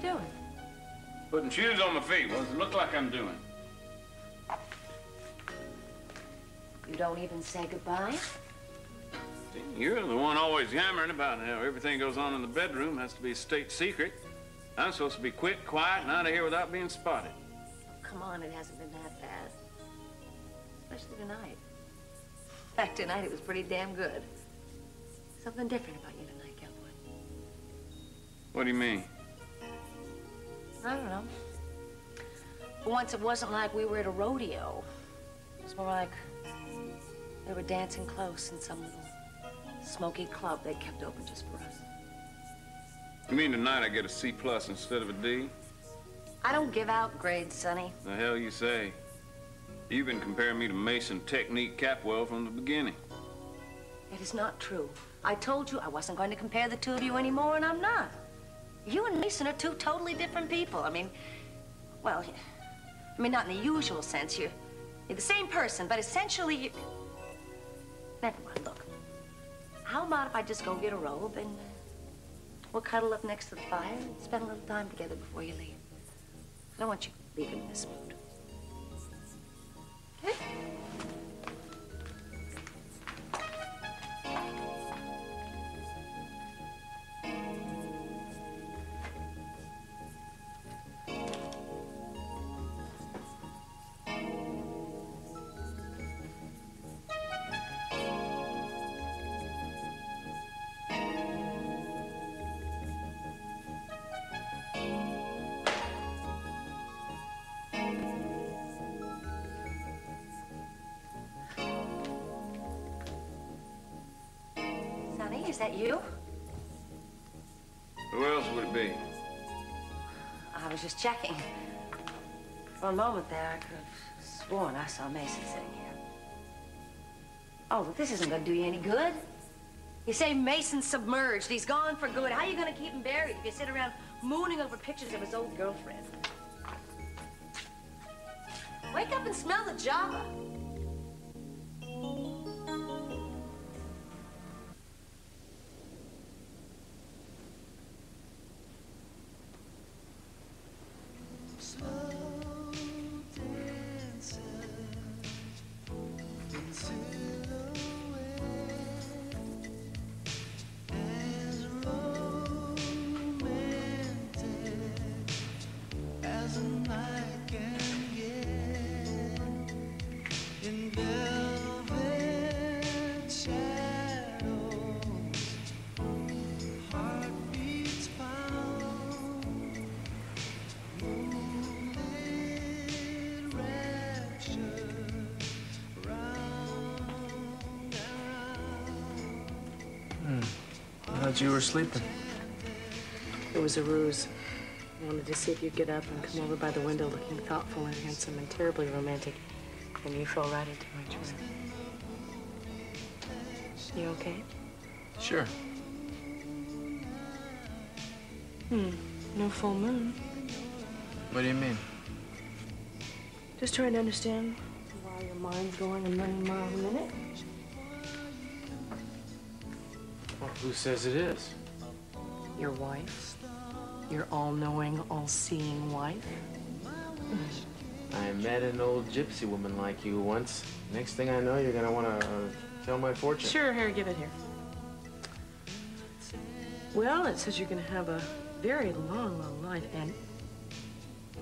you doing? Putting shoes on my feet. What does it look like I'm doing? You don't even say goodbye? You're the one always yammering about how everything goes on in the bedroom has to be a state secret. I'm supposed to be quick, quiet, and out of here without being spotted. Come on, it hasn't been that bad. Especially tonight. In fact, tonight it was pretty damn good. Something different about you tonight, Cowboy. What do you mean? I don't know. For once, it wasn't like we were at a rodeo. It was more like we were dancing close in some little smoky club they kept open just for us. You mean tonight I get a C+ instead of a D? I don't give out grades, Sonny. The hell you say? You've been comparing me to Mason Technique Capwell from the beginning. It is not true. I told you I wasn't going to compare the two of you anymore, and I'm not. You and Mason are two totally different people. I mean, well, not in the usual sense. You're the same person, but essentially you... Never mind, look. How about if I just go get a robe and we'll cuddle up next to the fire and spend a little time together before you leave? I don't want you leaving in this mood. Okay? Is that you? Who else would it be? I was just checking. For a moment there, I could have sworn I saw Mason sitting here. Oh, but this isn't going to do you any good. You say Mason's submerged. He's gone for good. How are you going to keep him buried if you sit around mooning over pictures of his old girlfriend? Wake up and smell the Java. You were sleeping. It was a ruse. I wanted to see if you'd get up and come over by the window looking thoughtful and handsome and terribly romantic. And you fell right into my trap. You okay? Sure. No full moon. What do you mean? Just trying to understand why your mind's going a million miles a minute. Well, who says it is? Your wife. Your all-knowing, all-seeing wife. I met an old gypsy woman like you once. Next thing I know, you're gonna want to tell my fortune. Sure, here, give it here. Well, it says you're gonna have a very long, long life and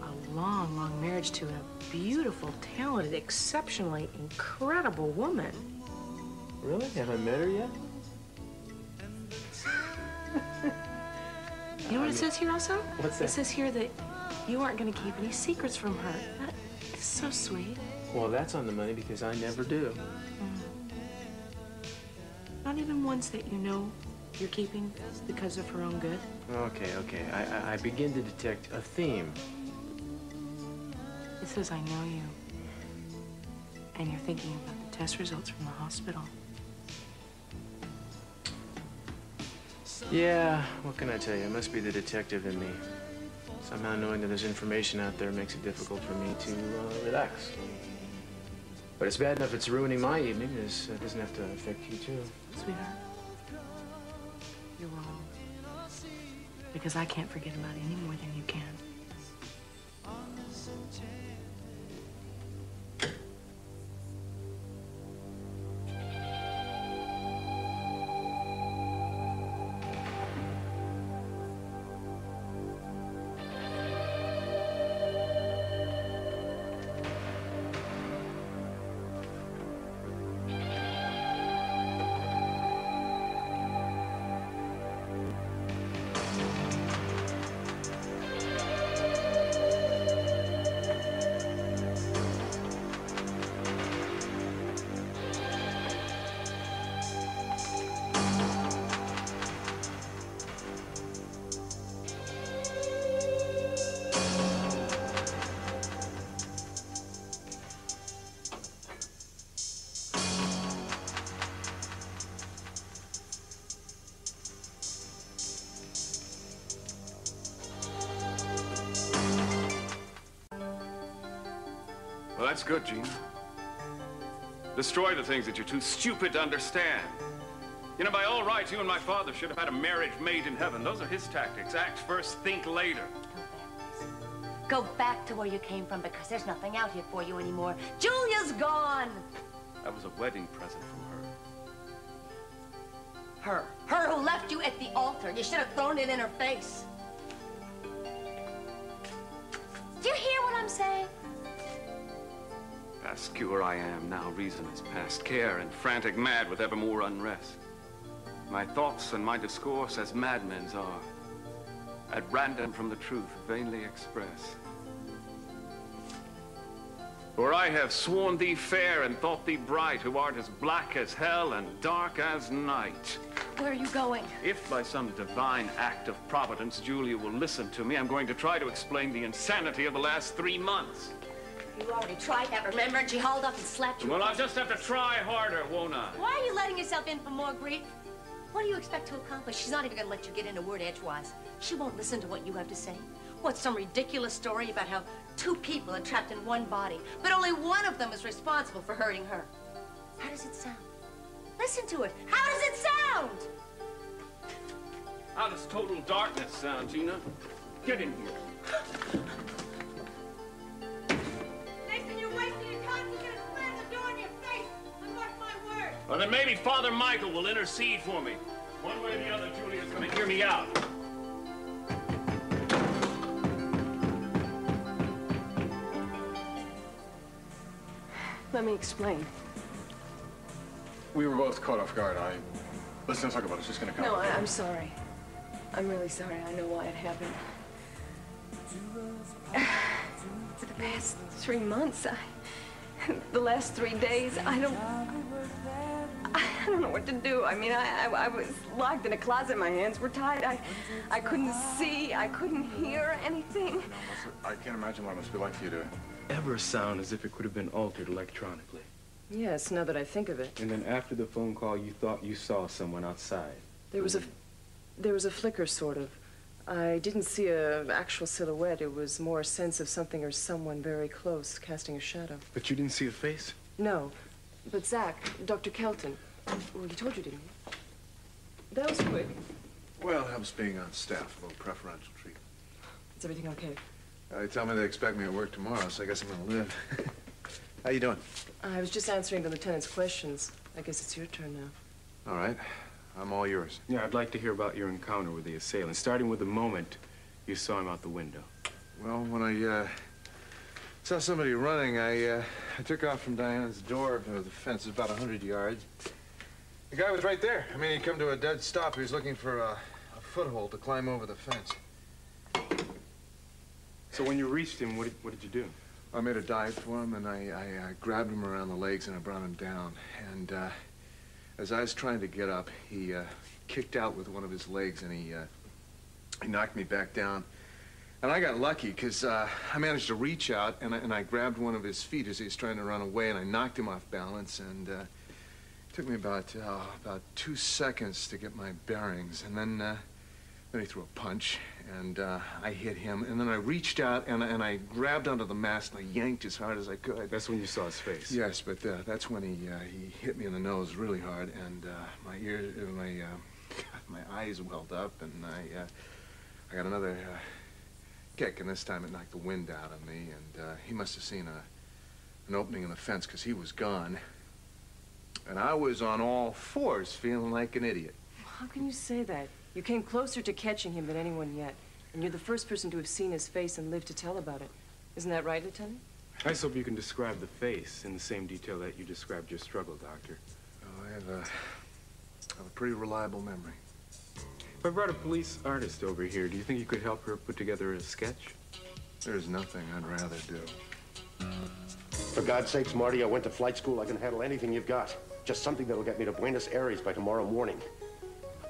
a long, long marriage to a beautiful, talented, exceptionally incredible woman. Really? Have I met her yet? You know what it says here also? What's that? It says here that you aren't going to keep any secrets from her. That is so sweet. Well, that's on the money because I never do. Not even ones that you know you're keeping because of her own good? Okay. I begin to detect a theme. It says I know you. And you're thinking about the test results from the hospital. Yeah, what can I tell you? It must be the detective in me. Somehow knowing that there's information out there makes it difficult for me to relax. But it's bad enough it's ruining my evening. It doesn't have to affect you, too. Sweetheart, you're wrong. because I can't forget about it any more than you can. Well, that's good, Gina. Destroy the things that you're too stupid to understand. You know, by all rights, you and my father should have had a marriage made in heaven. Those are his tactics. Act first, think later. Go back to where you came from, because there's nothing out here for you anymore. Julia's gone! That was a wedding present from her. Her who left you at the altar. You should have thrown it in her face. Do you hear what I'm saying? Past cure I am, now reason is past care, and frantic mad with evermore unrest. My thoughts and my discourse as madmen's are, at random from the truth vainly express. For I have sworn thee fair and thought thee bright, who art as black as hell and dark as night. Where are you going? If by some divine act of providence Julia will listen to me, I'm going to try to explain the insanity of the last 3 months. You already tried that, remember? And she hauled up and slapped you. Well, I'll just have to try harder, won't I? Why are you letting yourself in for more grief? What do you expect to accomplish? She's not even going to let you get in a word edgewise. She won't listen to what you have to say. What's some ridiculous story about how 2 people are trapped in one body, but only one of them is responsible for hurting her? How does it sound? Listen to it. How does it sound? How does total darkness sound, Gina? Get in here. Well, then maybe Father Michael will intercede for me. One way or the other, Julia's going to hear me out. Let me explain. We were both caught off guard. Let's not talk about it. It's just going to come. No, I'm sorry. I'm really sorry. I know why it happened. For the past 3 months, the last 3 days, I don't know what to do. I mean, I was locked in a closet. My hands were tied. I couldn't see. I couldn't hear anything. I can't imagine what it must be like for you to Ever sound as if it could have been altered electronically. Yes, now that I think of it. And then after the phone call, you thought you saw someone outside. There was a flicker, sort of. I didn't see an actual silhouette. It was more a sense of something or someone very close, casting a shadow. But you didn't see a face? No. But Zach, Dr. Kelton, well, he told you, didn't he? That was quick. Well, helps being on staff. A little preferential treatment. Is everything okay? They tell me they expect me at work tomorrow, so I guess I'm gonna live. How you doing? I was just answering the lieutenant's questions. I guess it's your turn now. All right. I'm all yours. Yeah, I'd like to hear about your encounter with the assailant, starting with the moment you saw him out the window. Well, when I saw somebody running, I took off from Diana's door to the fence. It was about 100 yards. The guy was right there. I mean, he'd come to a dead stop. He was looking for a foothold to climb over the fence. So when you reached him, what did you do? I made a dive for him, and I grabbed him around the legs, and I brought him down. And as I was trying to get up, he kicked out with one of his legs, and he knocked me back down. And I got lucky, because I managed to reach out, and I grabbed one of his feet as he was trying to run away, and I knocked him off balance, and it took me about 2 seconds to get my bearings. And then he threw a punch, and I hit him, and then I reached out, and I grabbed onto the mast, and I yanked as hard as I could. That's when you saw his face? Yes, but that's when he hit me in the nose really hard, and my eyes welled up, and I got another kick, and this time it knocked the wind out of me, and he must have seen an opening in the fence because he was gone. And I was on all fours feeling like an idiot. How can you say that? You came closer to catching him than anyone yet. And you're the first person to have seen his face and lived to tell about it. Isn't that right, Lieutenant? I just hope you can describe the face in the same detail that you described your struggle, Doctor. Oh, I have a pretty reliable memory. If I brought a police artist over here, do you think you could help her put together a sketch? There's nothing I'd rather do. For God's sakes, Marty, I went to flight school. I can handle anything you've got. Just something that'll get me to Buenos Aires by tomorrow morning.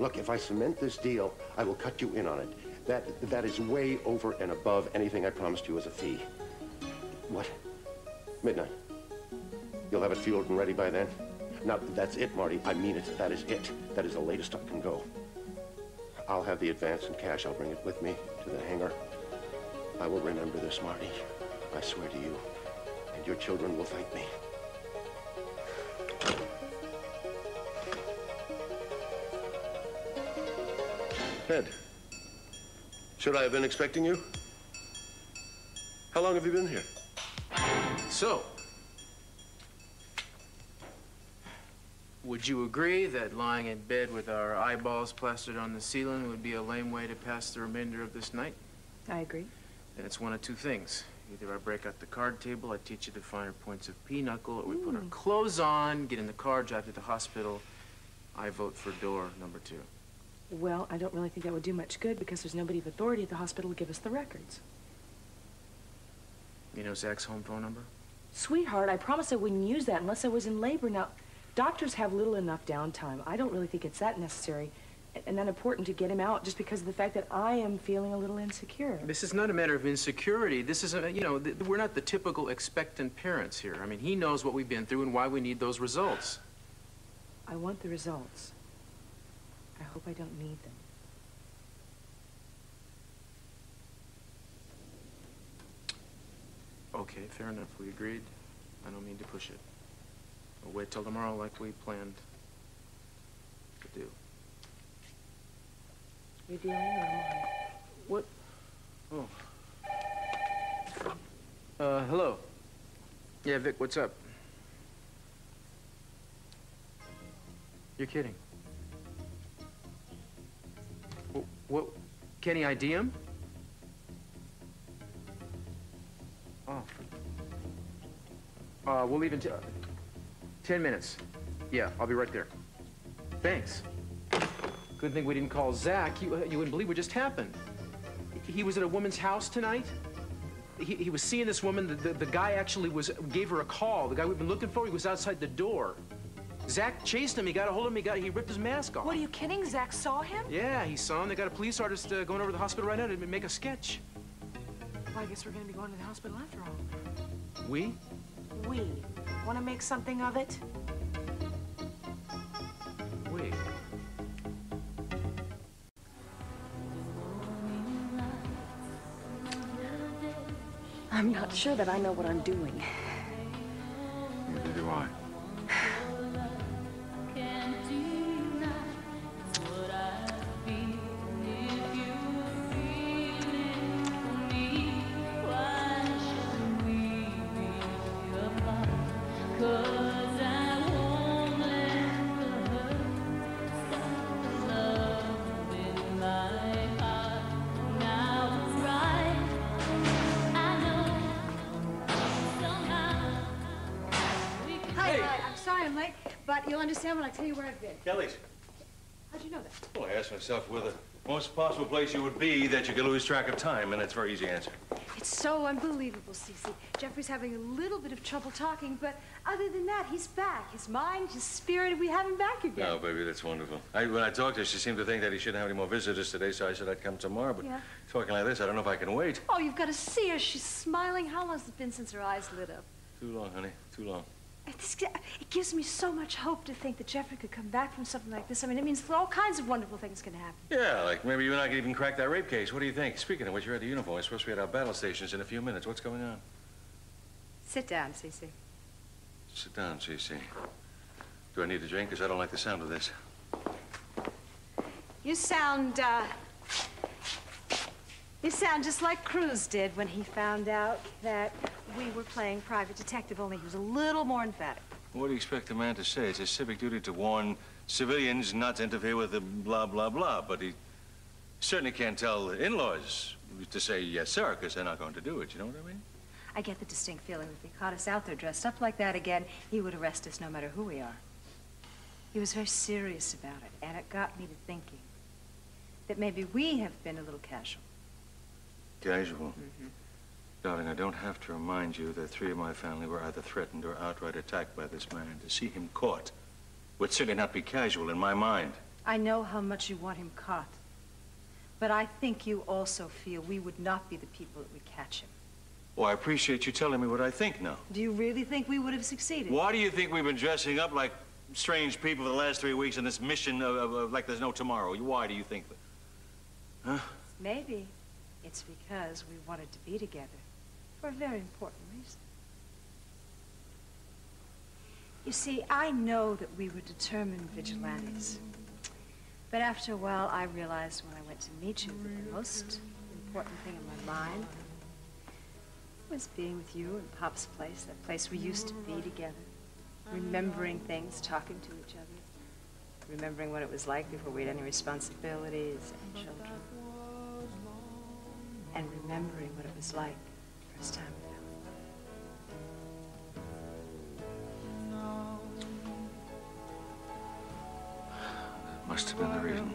Look, if I cement this deal, I will cut you in on it. That is way over and above anything I promised you as a fee. What? Midnight. You'll have it fueled and ready by then? Now, that's it, Marty. I mean it. That is it. That is the latest I can go. I'll have the advance in cash. I'll bring it with me to the hangar. I will remember this, Marty. I swear to you. And your children will thank me. Ed, should I have been expecting you? How long have you been here? So, would you agree that lying in bed with our eyeballs plastered on the ceiling would be a lame way to pass the remainder of this night? I agree. Then it's one of two things. Either I break out the card table, I teach you the finer points of pinochle, or we put our clothes on, get in the car, drive to the hospital. I vote for door number 2. Well, I don't really think that would do much good because there's nobody of authority at the hospital to give us the records. You know Zach's home phone number? Sweetheart, I promised I wouldn't use that unless I was in labor. Now, doctors have little enough downtime. I don't really think it's that necessary and that important to get him out just because of the fact that I am feeling a little insecure. This is not a matter of insecurity. This is, you know, we're not the typical expectant parents here. I mean, he knows what we've been through and why we need those results. I want the results. I hope I don't need them. Okay, fair enough. We agreed. I don't mean to push it. We'll wait till tomorrow like we planned to do. You're dealing or am I? What? Oh. Hello. Yeah, Vic, what's up? You're kidding. What? Can he ID him? Oh. We'll leave in 10 minutes. Yeah, I'll be right there. Thanks. Good thing we didn't call Zach. You wouldn't believe what just happened. He was at a woman's house tonight. He was seeing this woman. The guy actually gave her a call. The guy we've been looking for, he was outside the door. Zach chased him. He got a hold of him. He ripped his mask off. What, are you kidding? Zach saw him? Yeah, he saw him. They got a police artist going over to the hospital right now to make a sketch. Well, I guess we're going to be going to the hospital after all. We? We. Want to make something of it? We. I'm not sure that I know what I'm doing. Neither do I. You'll understand when I tell you where I've been. Kelly's. How'd you know that? Well, I asked myself where the most possible place you would be that you could lose track of time, and it's a very easy answer. It's so unbelievable, Cece. Jeffrey's having a little bit of trouble talking, but other than that, he's back. His mind, his spirit, we have him back again. Oh, baby, that's wonderful. When I talked to her, she seemed to think that he shouldn't have any more visitors today, so I said I'd come tomorrow, but talking like this, I don't know if I can wait. Oh, you've got to see her. She's smiling. How long has it been since her eyes lit up? Too long, honey, too long. It gives me so much hope to think that Jeffrey could come back from something like this. I mean, it means all kinds of wonderful things can happen. Yeah, like maybe you and I could even crack that rape case. What do you think? Speaking of which, you're at the uniform. We're supposed to be at our battle stations in a few minutes. What's going on? Sit down, Cece. Sit down, Cece. Do I need a drink? Because I don't like the sound of this. You sound, You sound just like Cruz did when he found out that we were playing private detective, only he was a little more emphatic. What do you expect a man to say? It's his civic duty to warn civilians not to interfere with the blah, blah, blah. But he certainly can't tell the in-laws to say yes, sir, because they're not going to do it. You know what I mean? I get the distinct feeling if he caught us out there dressed up like that again, he would arrest us no matter who we are. He was very serious about it, and it got me to thinking that maybe we have been a little casual. Casual? Mm-hmm. Darling, I don't have to remind you that 3 of my family were either threatened or outright attacked by this man. To see him caught would certainly not be casual in my mind. I know how much you want him caught, but I think you also feel we would not be the people that would catch him. Well, I appreciate you telling me what I think now. Do you really think we would have succeeded? Why do you think we've been dressing up like strange people for the last 3 weeks in this mission of like there's no tomorrow? Why do you think that? Huh? Maybe it's because we wanted to be together for a very important reason. You see, I know that we were determined vigilantes. But after a while, I realized when I went to meet you that the most important thing in my mind was being with you in Pop's place, that place we used to be together, remembering things, talking to each other, remembering what it was like before we had any responsibilities and children, and remembering what it was like the first time we met. That must have been the reason.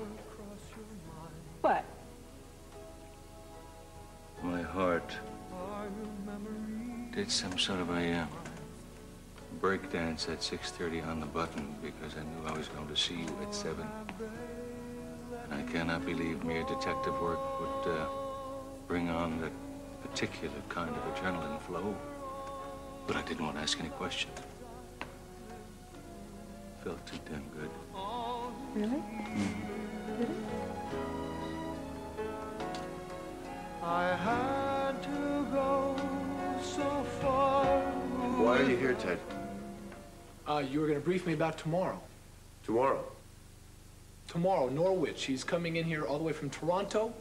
What? My heart did some sort of a break dance at 6:30 on the button because I knew I was going to see you at 7. And I cannot believe mere detective work would bring on that particular kind of adrenaline flow. But I didn't want to ask any questions. Felt too damn good. Really? Mm-hmm. Did it? I had to go so far. Why are you here, Ted? You were going to brief me about tomorrow. Tomorrow? Tomorrow, Norwich. He's coming in here all the way from Toronto.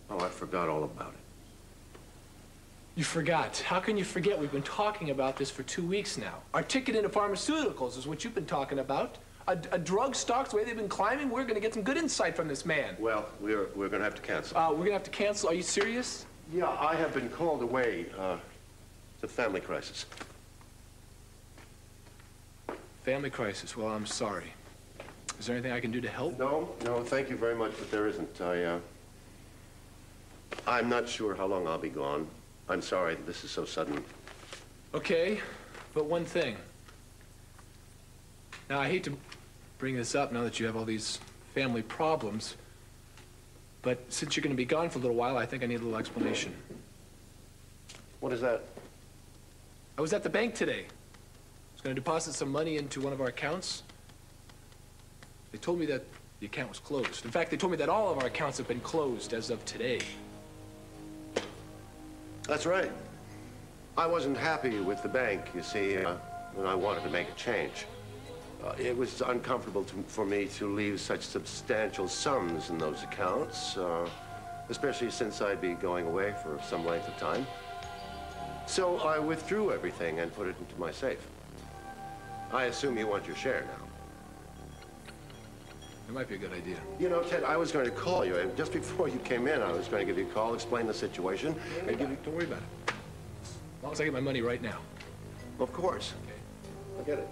Oh, I forgot all about it. You forgot. How can you forget? We've been talking about this for 2 weeks now. Our ticket into pharmaceuticals is what you've been talking about. A drug stocks, the way they've been climbing, we're going to get some good insight from this man. Well, we're going to have to cancel. We're going to have to cancel. Are you serious? Yeah, I have been called away. It's a family crisis. Family crisis. Well, I'm sorry. Is there anything I can do to help? No, thank you very much, but there isn't. I'm not sure how long I'll be gone. I'm sorry that this is so sudden. Okay, but one thing. Now, I hate to bring this up now that you have all these family problems, but since you're going to be gone for a little while, I think I need a little explanation. What is that? I was at the bank today. I was going to deposit some money into one of our accounts. They told me that the account was closed. In fact, they told me that all of our accounts have been closed as of today. That's right. I wasn't happy with the bank, you see, and I wanted to make a change. It was uncomfortable for me to leave such substantial sums in those accounts, especially since I'd be going away for some length of time. So I withdrew everything and put it into my safe. I assume you want your share now. It might be a good idea. You know, Ted, I was going to call you. Just before you came in, I was going to give you a call, explain the situation, and give you... Don't worry about it. As long as I get my money right now. Of course. Okay. I'll get it.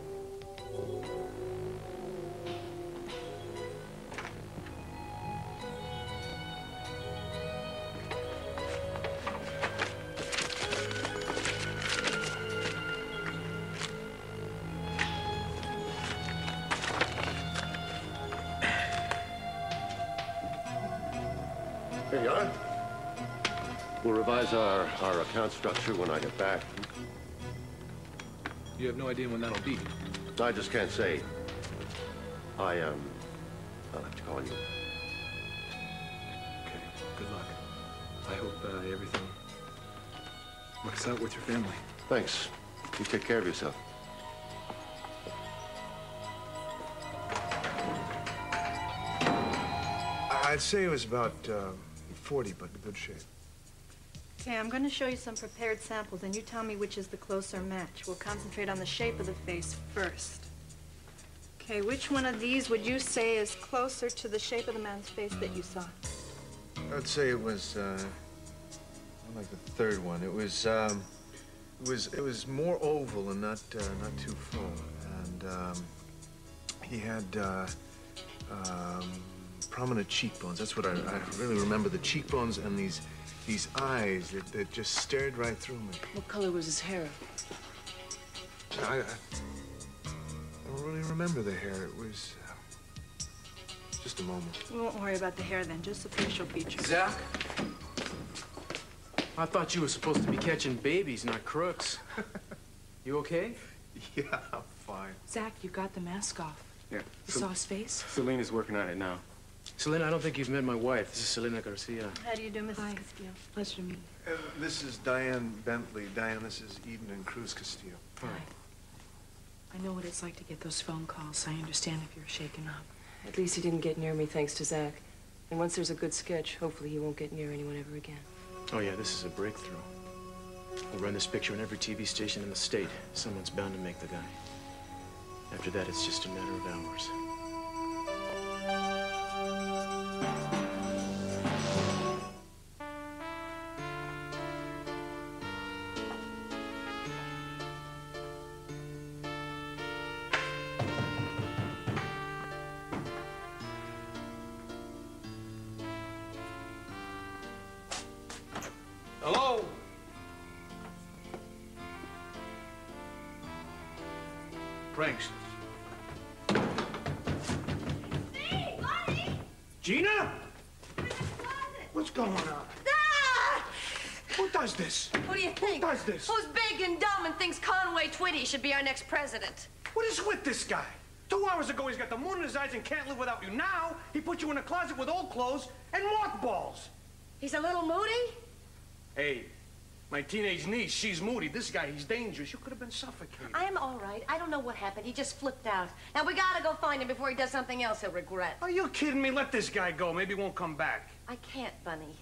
Here you are. We'll revise our account structure when I get back. You have no idea when that'll be. I just can't say. I'll have to call you. Okay, good luck. I hope everything works out with your family. Thanks. You take care of yourself. I'd say it was about 40, but in good shape. Okay, I'm going to show you some prepared samples, and you tell me which is the closer match. We'll concentrate on the shape of the face first. Okay, which one of these would you say is closer to the shape of the man's face that you saw? I'd say it was, like the third one. It was more oval and not too full. And, he had, prominent cheekbones. That's what I really remember. The cheekbones and these eyes that just stared right through me. What color was his hair? I don't really remember the hair. It was just a moment. We won't worry about the hair then, just the facial features. Zach? I thought you were supposed to be catching babies, not crooks. You okay? Yeah, I'm fine. Zach, you got the mask off. Yeah. You saw his face? Selena's working on it now. Selena, I don't think you've met my wife. This is Selena Garcia. How do you do, Mrs. Hi. Castillo? Pleasure to meet you. This is Diane Bentley. Diane, this is Eden and Cruz Castillo. Hi. I know what it's like to get those phone calls. I understand if you're shaken up. At least he didn't get near me thanks to Zach. And once there's a good sketch, hopefully he won't get near anyone ever again. Oh, yeah, this is a breakthrough. We'll run this picture in every TV station in the state. Someone's bound to make the guy. After that, it's just a matter of hours. Hello? Pranks. Hey, buddy! Gina? What's going on? Ah! Who does this? Who do you think? Who does this? Who's big and dumb and thinks Conway Twitty should be our next president? What is with this guy? 2 hours ago, he's got the moon in his eyes and can't live without you. Now, he put you in a closet with old clothes and mothballs. He's a little moody? Hey, my teenage niece, she's moody. This guy, he's dangerous. You could have been suffocated. I'm all right. I don't know what happened. He just flipped out. Now, we gotta go find him before he does something else he'll regret. Are you kidding me? Let this guy go. Maybe he won't come back. I can't, Bunny.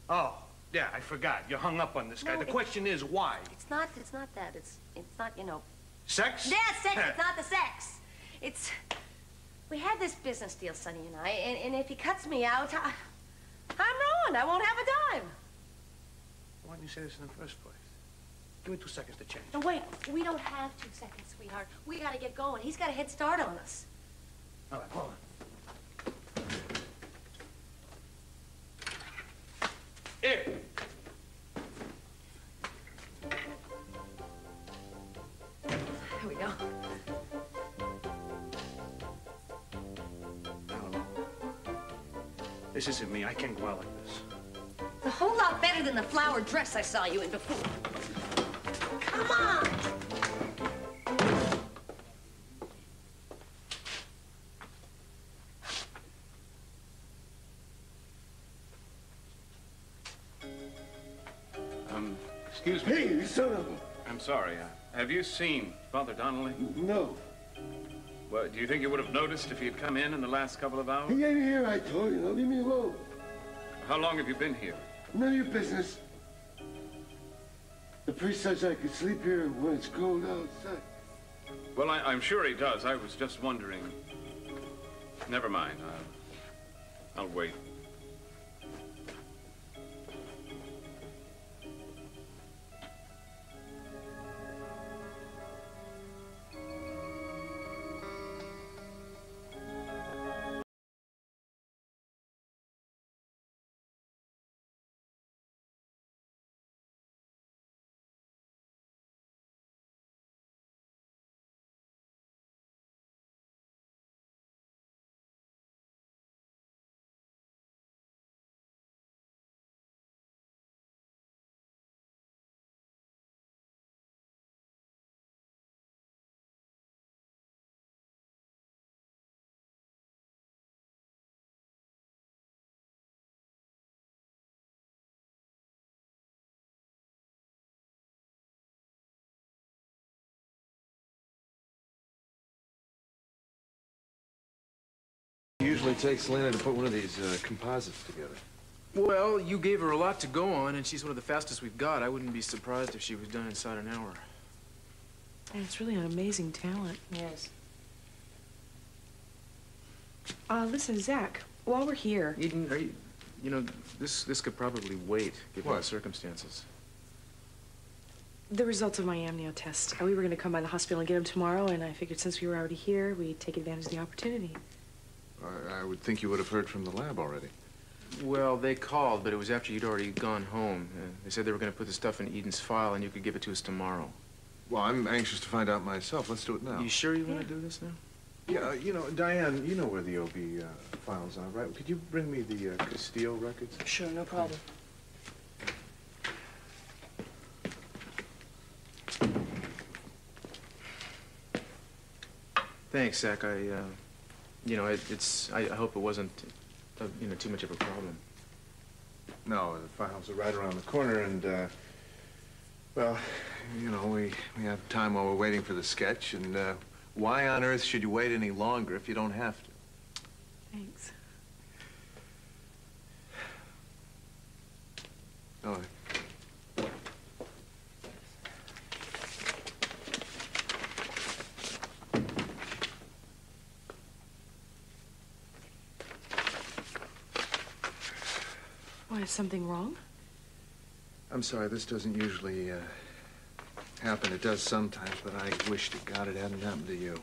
Oh, yeah, I forgot. You're hung up on this guy. No, The question is, why? It's not that. It's not, you know. Sex? Yeah, sex. It's not the sex. It's, we had this business deal, Sonny and I, and if he cuts me out, I'm ruined. I won't have a dime. Why didn't you say this in the first place? Give me 2 seconds to change. No, wait. We don't have 2 seconds, sweetheart. We gotta get going. He's got a head start on us. All right, hold on. Here. There we go. This isn't me. I can't go out like this. It's a whole lot better than the flowered dress I saw you in before. Come on! Excuse me. Hey, you son of a... I'm sorry. Have you seen Father Donnelly? No. Well, do you think you would have noticed if he had come in the last couple of hours? He ain't here, I told you. Now leave me alone. How long have you been here? None of your business. The priest says I could sleep here when it's cold outside. Well, I'm sure he does. I was just wondering. Never mind. I'll wait. It usually takes Selena to put one of these composites together. Well, you gave her a lot to go on, and she's one of the fastest we've got. I wouldn't be surprised if she was done inside an hour. And it's really an amazing talent. Yes. Listen, Zach, while we're here... Eden, are you... You know, this could probably wait, given the circumstances. The results of my amnio test. We were going to come by the hospital and get them tomorrow, and I figured since we were already here, we'd take advantage of the opportunity. I would think you would have heard from the lab already. Well, they called, but it was after you'd already gone home. They said they were going to put the stuff in Eden's file, and you could give it to us tomorrow. Well, I'm anxious to find out myself. Let's do it now. You sure you want to do this now? Yeah, you know, Diane, you know where the OB files are, right? Could you bring me the Castillo records? Sure, no problem. Thanks, Zach. You know, I hope it wasn't, you know, too much of a problem. No, the files are right around the corner, and, well, you know, we have time while we're waiting for the sketch, and, why on earth should you wait any longer if you don't have to? Thanks. Oh. Why, is something wrong? I'm sorry, this doesn't usually, happen. It does sometimes, but I wish to God it hadn't happened to you.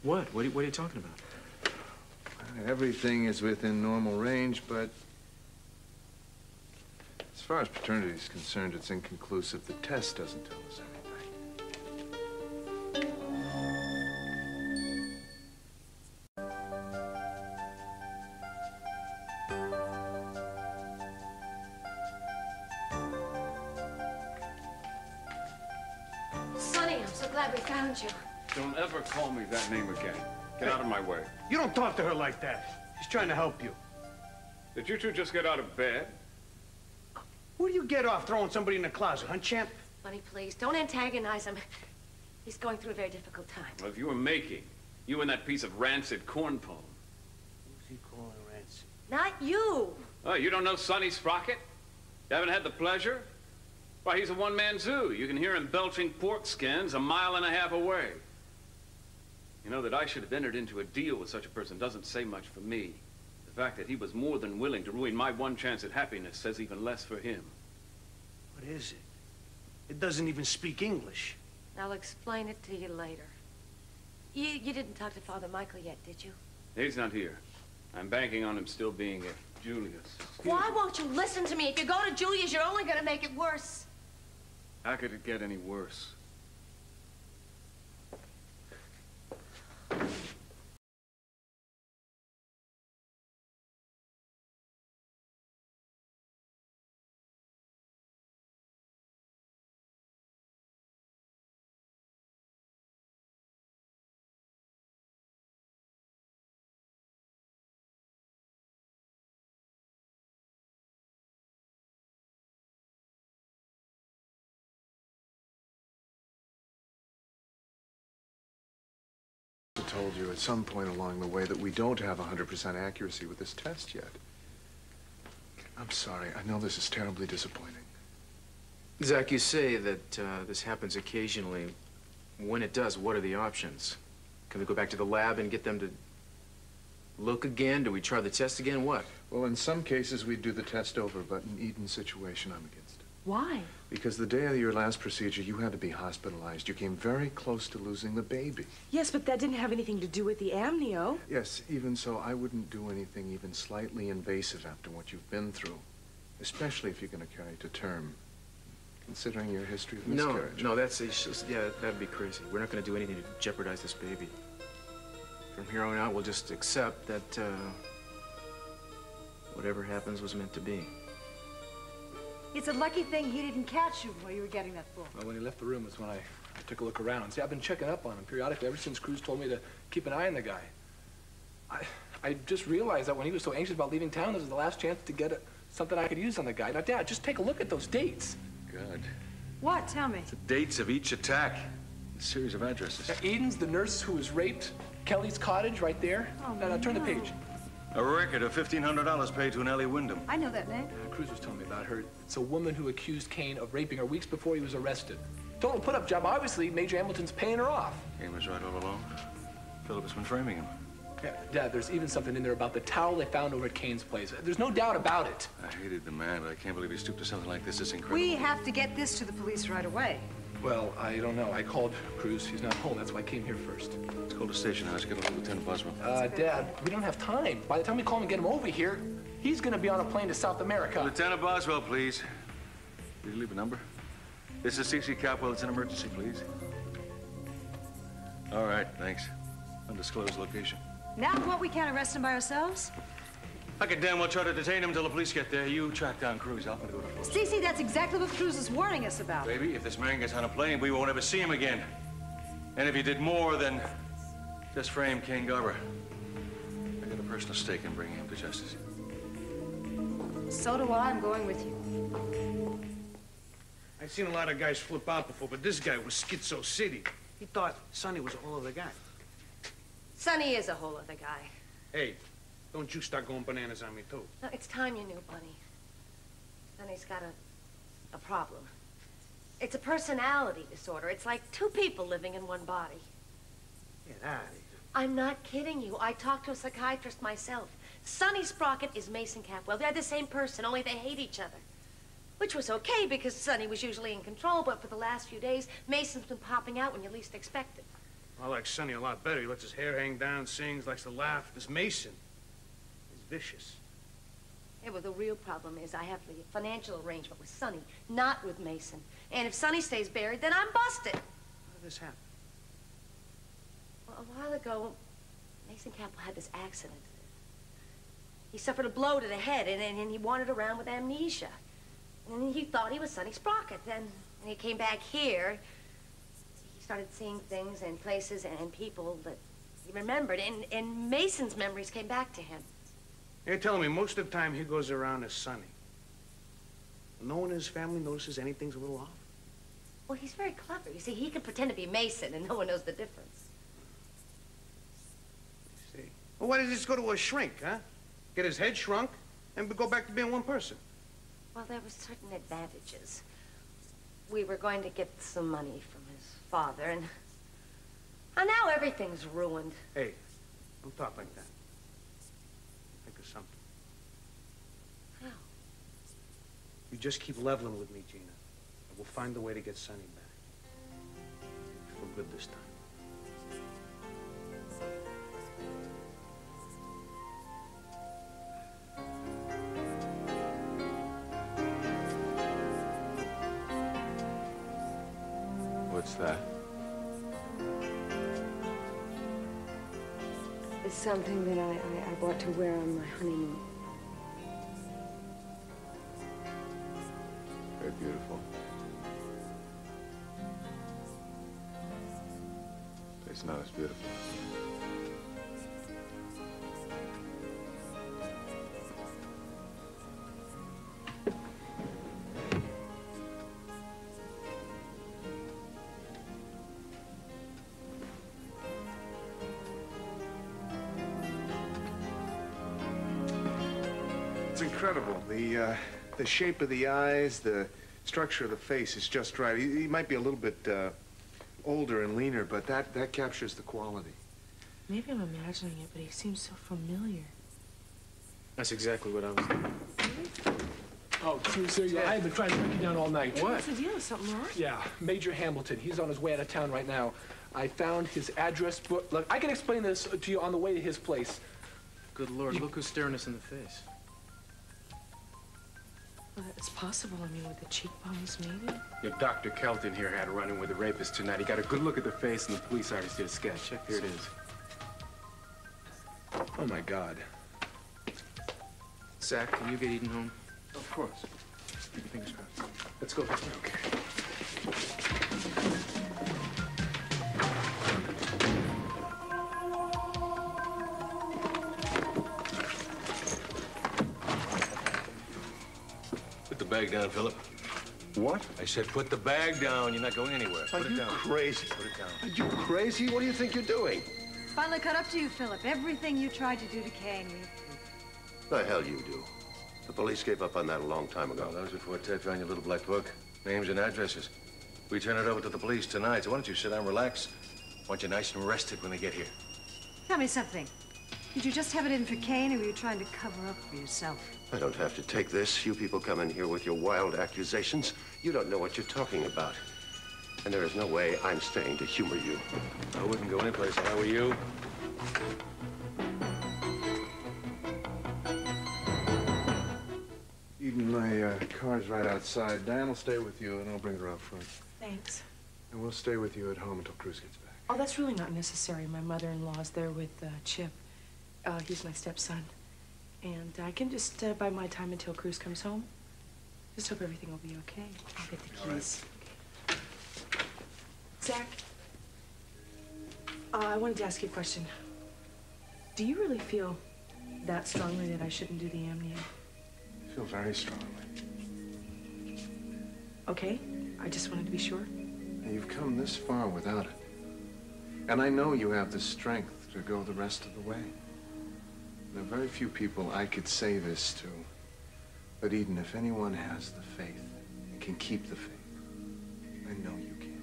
What? What are you talking about? Everything is within normal range, but as far as paternity is concerned, it's inconclusive. The test doesn't tell us anything. Sonny, I'm so glad we found you. Don't ever call me that name again. Get out of my way. You don't talk to her like that. She's trying to help you. Did you two just get out of bed? Where do you get off throwing somebody in the closet, huh, champ? Sonny, please, don't antagonize him. He's going through a very difficult time. Well, if you were making, you and that piece of rancid corn pone. Who's he calling rancid? Not you. Oh, you don't know Sonny Sprocket? You haven't had the pleasure? Why, he's a one-man zoo. You can hear him belching pork skins 1.5 miles away. You know, that I should have entered into a deal with such a person doesn't say much for me. The fact that he was more than willing to ruin my one chance at happiness says even less for him. What is it? It doesn't even speak English. I'll explain it to you later. You didn't talk to Father Michael yet, did you? He's not here. I'm banking on him still being at Julia's. Why won't you listen to me? If you go to Julia's, you're only going to make it worse. How could it get any worse? I told you at some point along the way that we don't have 100% accuracy with this test yet. I'm sorry. I know this is terribly disappointing. Zach, you say that this happens occasionally. When it does, what are the options? Can we go back to the lab and get them to look again? Do we try the test again? What? Well, in some cases, we'd do the test over, but in Eden's situation, I'm against it. Why? Because the day of your last procedure, you had to be hospitalized. You came very close to losing the baby. Yes, but that didn't have anything to do with the amnio. Yes, even so, I wouldn't do anything even slightly invasive after what you've been through, especially if you're going to carry it to term, considering your history of miscarriage. No, that's just, yeah, that'd be crazy. We're not going to do anything to jeopardize this baby. From here on out, we'll just accept that whatever happens was meant to be. It's a lucky thing he didn't catch you while you were getting that book. Well, when he left the room was when I took a look around. See, I've been checking up on him periodically ever since Cruz told me to keep an eye on the guy. I just realized that when he was so anxious about leaving town, this was the last chance to get something I could use on the guy. Now, Dad, just take a look at those dates. Good. What? Tell me. The dates of each attack. A series of addresses. Eden's the nurse who was raped. Kelly's cottage right there. Oh, Now, turn the no. page. A record of $1,500 paid to an Ellie Wyndham. I know that name. Cruz was telling me about her. It's a woman who accused Kane of raping her weeks before he was arrested. Total put-up job. Obviously, Major Hamilton's paying her off. Kane was right all along. Philip has been framing him. Yeah, Dad, there's even something in there about the towel they found over at Kane's place. There's no doubt about it. I hated the man, but I can't believe he stooped to something like this. It's incredible. We have to get this to the police right away. Well, I don't know. I called Cruz. He's not home. That's why I came here first. Let's go to the station house. Get a hold of Lieutenant Boswell. Dad, we don't have time. By the time we call him and get him over here, he's going to be on a plane to South America. Lieutenant Boswell, please. Will you leave a number? This is CC Capwell. It's an emergency, please. All right, thanks. Undisclosed location. Now what, we can't arrest him by ourselves? I could damn well try to detain him until the police get there. You track down Cruz. I'll go to the floor. Cece, that's exactly what Cruz is warning us about. Baby, if this man gets on a plane, we won't ever see him again. And if he did more than just frame Kane Garber, I got a personal stake in bringing him to justice. So do I. I'm going with you. I've seen a lot of guys flip out before, but this guy was schizo city. He thought Sonny was a whole other guy. Sonny is a whole other guy. Hey, don't you start going bananas on me, too. No, it's time you knew, Bunny. Sonny's got a problem. It's a personality disorder. It's like two people living in one body. Get out of here. I'm not kidding you. I talked to a psychiatrist myself. Sonny Sprocket is Mason Capwell. They're the same person, only they hate each other. Which was okay because Sonny was usually in control, but for the last few days, Mason's been popping out when you least expect it. I like Sonny a lot better. He lets his hair hang down, sings, likes to laugh. This Mason is vicious. Yeah, well, the real problem is I have the financial arrangement with Sonny, not with Mason. And if Sonny stays buried, then I'm busted. How did this happen? Well, a while ago, Mason Capwell had this accident. He suffered a blow to the head, and he wandered around with amnesia. And he thought he was Sonny Sprocket. Then when he came back here, he started seeing things and places and people that he remembered. And Mason's memories came back to him. You're telling me most of the time he goes around as Sonny. No one in his family notices anything's a little off? Well, he's very clever. You see, he can pretend to be Mason, and no one knows the difference. I see. Well, why does he just go to a shrink, huh? Get his head shrunk and go back to being one person? Well, there were certain advantages. We were going to get some money from his father, and now everything's ruined. Hey, don't talk like that. Think of something. How? You just keep leveling with me, Gina, and we'll find a way to get Sonny back. For good this time. What's that? It's something that I bought to wear on my honeymoon. Very beautiful. It's not as beautiful. It's incredible. The shape of the eyes, the structure of the face is just right. He might be a little bit older and leaner, but that captures the quality. Maybe I'm imagining it, but he seems so familiar. That's exactly what I was thinking. Oh, seriously, I've been trying to track you down all night. What's the deal? Is something wrong? Yeah, Major Hamilton. He's on his way out of town right now. I found his address book. Look, I can explain this to you on the way to his place. Good Lord, look who's staring us in the face. Well, it's possible. I mean, with the cheekbones, maybe? Your Dr. Kelton here had a run-in with the rapist tonight. He got a good look at the face, and the police artist did a sketch. Check, here it is. Oh, my God. Zach, can you get Eden home? Of course. Fingers crossed. Let's go. Okay. Put the bag down, Philip. What? I said put the bag down. You're not going anywhere. Are Put it you down. crazy? Put it down. Are you crazy? What do you think you're doing? Finally caught up to you, Philip. Everything you tried to do to Kane, The hell you do. The police gave up on that a long time ago. Well, that was before Ted found your little black book. Names and addresses. We turn it over to the police tonight, so why don't you sit down and relax? I want you nice and rested when they get here. Tell me something. Did you just have it in for Kane, or were you trying to cover up for yourself? I don't have to take this. You people come in here with your wild accusations. You don't know what you're talking about. And there is no way I'm staying to humor you. I wouldn't go anyplace if I were you. Eden, my car's right outside. Diane will stay with you, and I'll bring her out front. Thanks. And we'll stay with you at home until Cruz gets back. Oh, that's really not necessary. My mother-in-law's there with Chip. He's my stepson. And I can just bide my time until Cruz comes home. Just hope everything will be okay. I'll get the keys. Okay. Zach, I wanted to ask you a question. Do you really feel that strongly that I shouldn't do the amnio? I feel very strongly. Okay, I just wanted to be sure. You've come this far without it. And I know you have the strength to go the rest of the way. There are very few people I could say this to. But Eden, if anyone has the faith and can keep the faith, I know you can.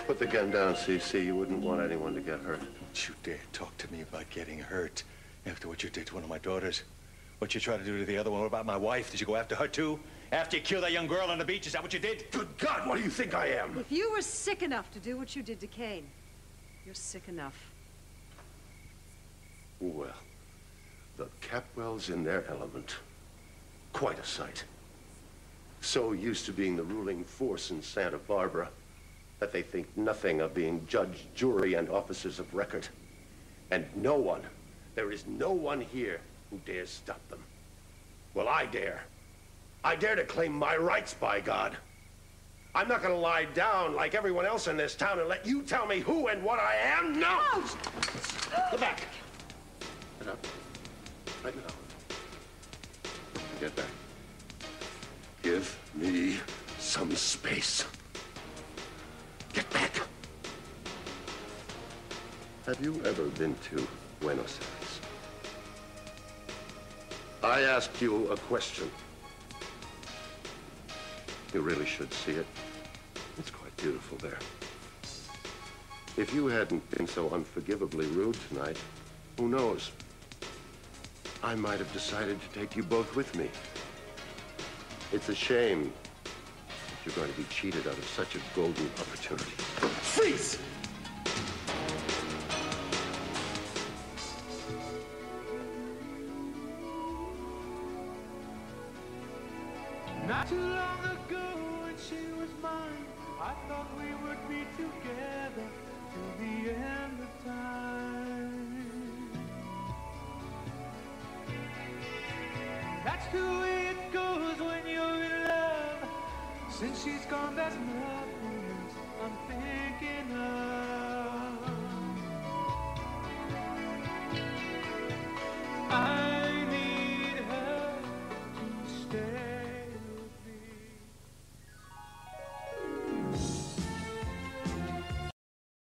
Put the gun down, CC. You wouldn't want anyone to get hurt. Don't you dare talk to me about getting hurt after what you did to one of my daughters. What you tried to do to the other one. What about my wife? Did you go after her too? After you killed that young girl on the beach, is that what you did? Good God, what do you think I am? If you were sick enough to do what you did to Kane, you're sick enough. Well, the Capwells in their element. Quite a sight. So used to being the ruling force in Santa Barbara that they think nothing of being judge, jury, and officers of record. And no one, there is no one here who dares stop them. Well, I dare. I dare to claim my rights, by God. I'm not gonna lie down like everyone else in this town and let you tell me who and what I am. No! Get back. Get up. Right now. Get back. Give me some space. Get back. Have you ever been to Buenos Aires? I asked you a question. You really should see it. It's quite beautiful there. If you hadn't been so unforgivably rude tonight, who knows? I might have decided to take you both with me. It's a shame that you're going to be cheated out of such a golden opportunity. Freeze! Not too long ago when she was mine, I thought we would be together till the end of time. That's the way it goes when you're in love. Since she's gone, there's nothing else I'm thinking